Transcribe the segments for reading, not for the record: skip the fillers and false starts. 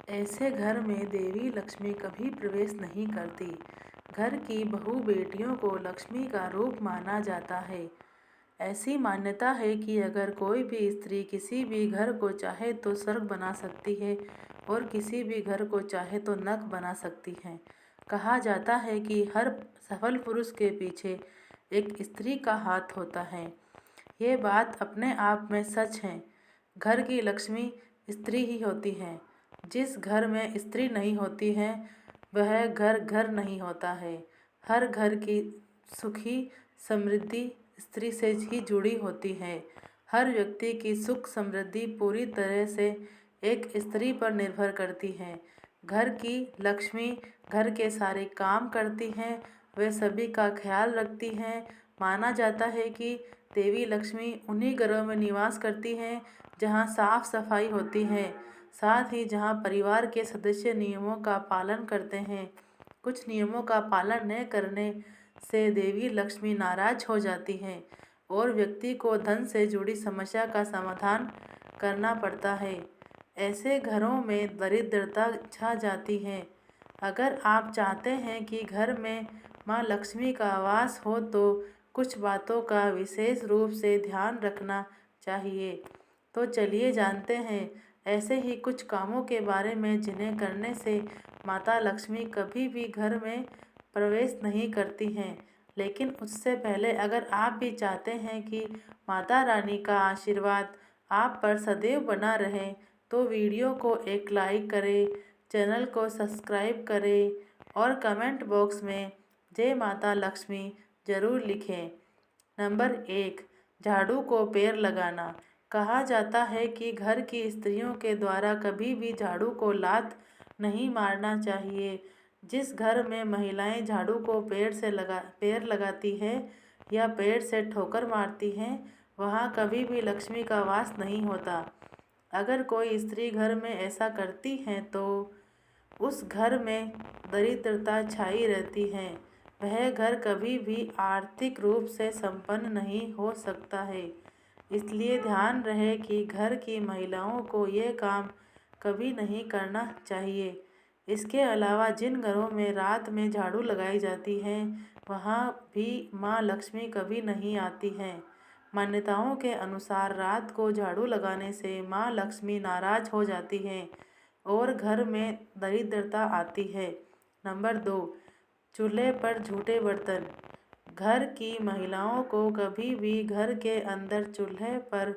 ऐसे घर में देवी लक्ष्मी कभी प्रवेश नहीं करती। घर की बहू बेटियों को लक्ष्मी का रूप माना जाता है। ऐसी मान्यता है कि अगर कोई भी स्त्री किसी भी घर को चाहे तो स्वर्ग बना सकती है और किसी भी घर को चाहे तो नरक बना सकती है। कहा जाता है कि हर सफल पुरुष के पीछे एक स्त्री का हाथ होता है। ये बात अपने आप में सच है। घर की लक्ष्मी स्त्री ही होती है। जिस घर में स्त्री नहीं होती है वह घर घर नहीं होता है। हर घर की सुखी समृद्धि स्त्री से ही जुड़ी होती है। हर व्यक्ति की सुख समृद्धि पूरी तरह से एक स्त्री पर निर्भर करती है। घर की लक्ष्मी घर के सारे काम करती हैं, वे सभी का ख्याल रखती हैं। माना जाता है कि देवी लक्ष्मी उन्हीं घरों में निवास करती हैं जहाँ साफ सफाई होती है, साथ ही जहाँ परिवार के सदस्य नियमों का पालन करते हैं। कुछ नियमों का पालन न करने से देवी लक्ष्मी नाराज हो जाती हैं और व्यक्ति को धन से जुड़ी समस्या का समाधान करना पड़ता है। ऐसे घरों में दरिद्रता छा जाती है। अगर आप चाहते हैं कि घर में माँ लक्ष्मी का वास हो तो कुछ बातों का विशेष रूप से ध्यान रखना चाहिए। तो चलिए जानते हैं ऐसे ही कुछ कामों के बारे में जिन्हें करने से माता लक्ष्मी कभी भी घर में प्रवेश नहीं करती हैं। लेकिन उससे पहले अगर आप भी चाहते हैं कि माता रानी का आशीर्वाद आप पर सदैव बना रहे तो वीडियो को एक लाइक करें, चैनल को सब्सक्राइब करें और कमेंट बॉक्स में जय माता लक्ष्मी ज़रूर लिखें। नंबर 1, झाड़ू को पैर लगाना। कहा जाता है कि घर की स्त्रियों के द्वारा कभी भी झाड़ू को लात नहीं मारना चाहिए। जिस घर में महिलाएं झाड़ू को पैर लगाती है या पैर से ठोकर मारती हैं वहाँ कभी भी लक्ष्मी का वास नहीं होता। अगर कोई स्त्री घर में ऐसा करती है तो उस घर में दरिद्रता छाई रहती है। वह घर कभी भी आर्थिक रूप से संपन्न नहीं हो सकता है। इसलिए ध्यान रहे कि घर की महिलाओं को ये काम कभी नहीं करना चाहिए। इसके अलावा जिन घरों में रात में झाड़ू लगाई जाती है वहाँ भी माँ लक्ष्मी कभी नहीं आती हैं। मान्यताओं के अनुसार रात को झाड़ू लगाने से माँ लक्ष्मी नाराज हो जाती हैं और घर में दरिद्रता आती है। नंबर 2, चूल्हे पर झूठे बर्तन। घर की महिलाओं को कभी भी घर के अंदर चूल्हे पर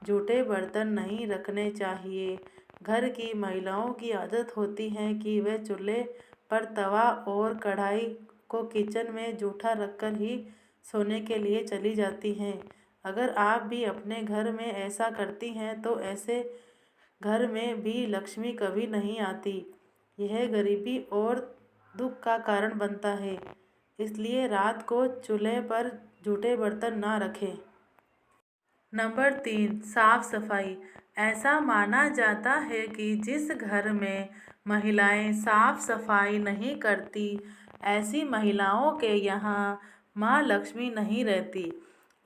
झूठे बर्तन नहीं रखने चाहिए। घर की महिलाओं की आदत होती है कि वे चूल्हे पर तवा और कढ़ाई को किचन में जूठा रखकर ही सोने के लिए चली जाती हैं। अगर आप भी अपने घर में ऐसा करती हैं तो ऐसे घर में भी लक्ष्मी कभी नहीं आती। यह गरीबी और दुख का कारण बनता है। इसलिए रात को चूल्हे पर जूठे बर्तन ना रखें। नंबर 3, साफ सफाई। ऐसा माना जाता है कि जिस घर में महिलाएं साफ सफाई नहीं करती ऐसी महिलाओं के यहाँ माँ लक्ष्मी नहीं रहती।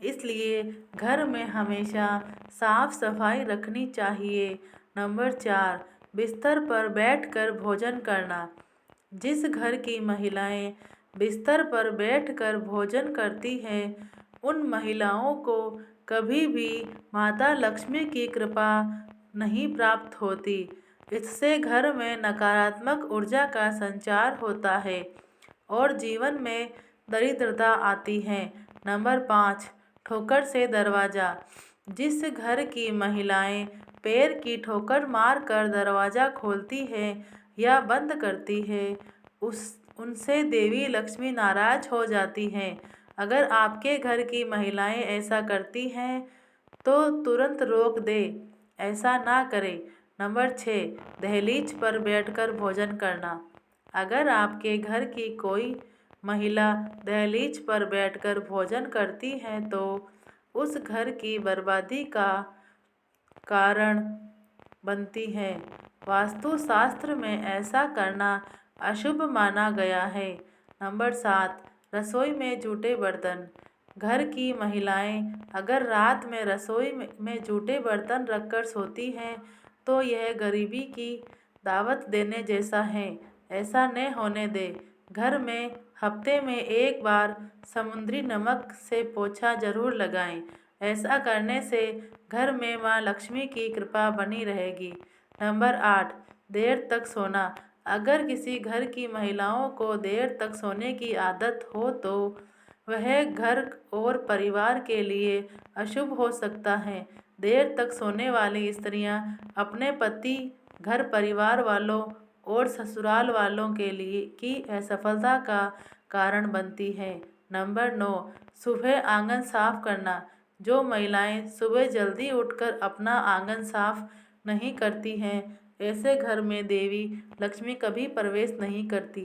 इसलिए घर में हमेशा साफ सफाई रखनी चाहिए। नंबर 4, बिस्तर पर बैठकर भोजन करना। जिस घर की महिलाएं बिस्तर पर बैठकर भोजन करती हैं उन महिलाओं को कभी भी माता लक्ष्मी की कृपा नहीं प्राप्त होती। इससे घर में नकारात्मक ऊर्जा का संचार होता है और जीवन में दरिद्रता आती है। नंबर 5, ठोकर से दरवाज़ा। जिस घर की महिलाएं पैर की ठोकर मारकर दरवाज़ा खोलती है या बंद करती है उस उनसे देवी लक्ष्मी नाराज हो जाती हैं। अगर आपके घर की महिलाएं ऐसा करती हैं तो तुरंत रोक दें, ऐसा ना करें। नंबर 6, दहलीज पर बैठकर भोजन करना। अगर आपके घर की कोई महिला दहलीज पर बैठकर भोजन करती है तो उस घर की बर्बादी का कारण बनती है। वास्तुशास्त्र में ऐसा करना अशुभ माना गया है। नंबर 7, रसोई में जूठे बर्तन। घर की महिलाएं अगर रात में रसोई में जूठे बर्तन रखकर सोती हैं तो यह गरीबी की दावत देने जैसा है। ऐसा न होने दे। घर में हफ्ते में एक बार समुद्री नमक से पोछा जरूर लगाएं। ऐसा करने से घर में माँ लक्ष्मी की कृपा बनी रहेगी। नंबर 8, देर तक सोना। अगर किसी घर की महिलाओं को देर तक सोने की आदत हो तो वह घर और परिवार के लिए अशुभ हो सकता है। देर तक सोने वाली स्त्रियां अपने पति, घर परिवार वालों और ससुराल वालों के लिए की असफलता का कारण बनती है। नंबर 9, सुबह आंगन साफ करना। जो महिलाएं सुबह जल्दी उठकर अपना आंगन साफ नहीं करती हैं, ऐसे घर में देवी लक्ष्मी कभी प्रवेश नहीं करती।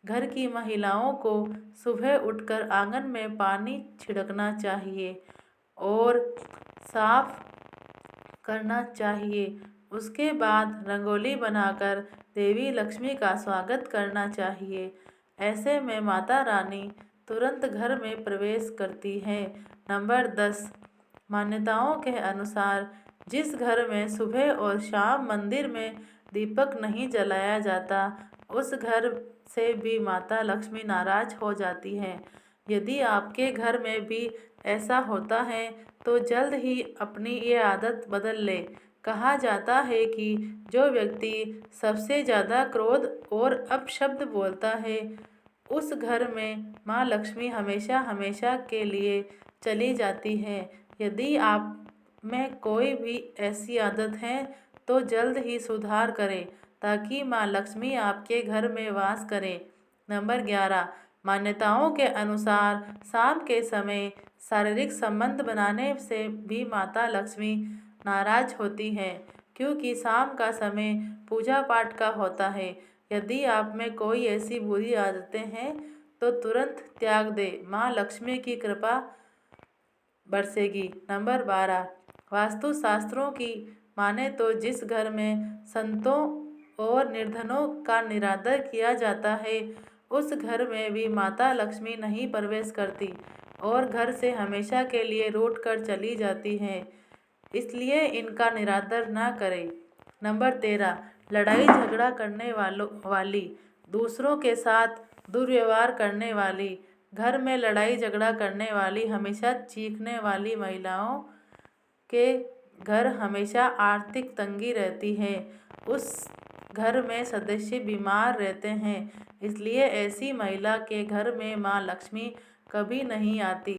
घर की महिलाओं को सुबह उठकर आंगन में पानी छिड़कना चाहिए और साफ करना चाहिए। उसके बाद रंगोली बनाकर देवी लक्ष्मी का स्वागत करना चाहिए। ऐसे में माता रानी तुरंत घर में प्रवेश करती है। नंबर 10, मान्यताओं के अनुसार जिस घर में सुबह और शाम मंदिर में दीपक नहीं जलाया जाता, उस घर से भी माता लक्ष्मी नाराज हो जाती हैं। यदि आपके घर में भी ऐसा होता है तो जल्द ही अपनी ये आदत बदल ले। कहा जाता है कि जो व्यक्ति सबसे ज़्यादा क्रोध और अपशब्द बोलता है, उस घर में माँ लक्ष्मी हमेशा हमेशा के लिए चली जाती है। यदि आप में कोई भी ऐसी आदत है तो जल्द ही सुधार करें ताकि माँ लक्ष्मी आपके घर में वास करें। नंबर 11, मान्यताओं के अनुसार शाम के समय शारीरिक संबंध बनाने से भी माता लक्ष्मी नाराज होती हैं, क्योंकि शाम का समय पूजा पाठ का होता है। यदि आप में कोई ऐसी बुरी आदतें हैं तो तुरंत त्याग दे, माँ लक्ष्मी की कृपा बरसेगी। नंबर 12, वास्तु शास्त्रों की माने तो जिस घर में संतों और निर्धनों का निरादर किया जाता है, उस घर में भी माता लक्ष्मी नहीं प्रवेश करती और घर से हमेशा के लिए रूठ कर चली जाती हैं। इसलिए इनका निरादर ना करें। नंबर 13, लड़ाई झगड़ा करने वाली, दूसरों के साथ दुर्व्यवहार करने वाली, घर में लड़ाई झगड़ा करने वाली, हमेशा चीखने वाली महिलाओं के घर हमेशा आर्थिक तंगी रहती है। उस घर में सदस्य बीमार रहते हैं। इसलिए ऐसी महिला के घर में माँ लक्ष्मी कभी नहीं आती।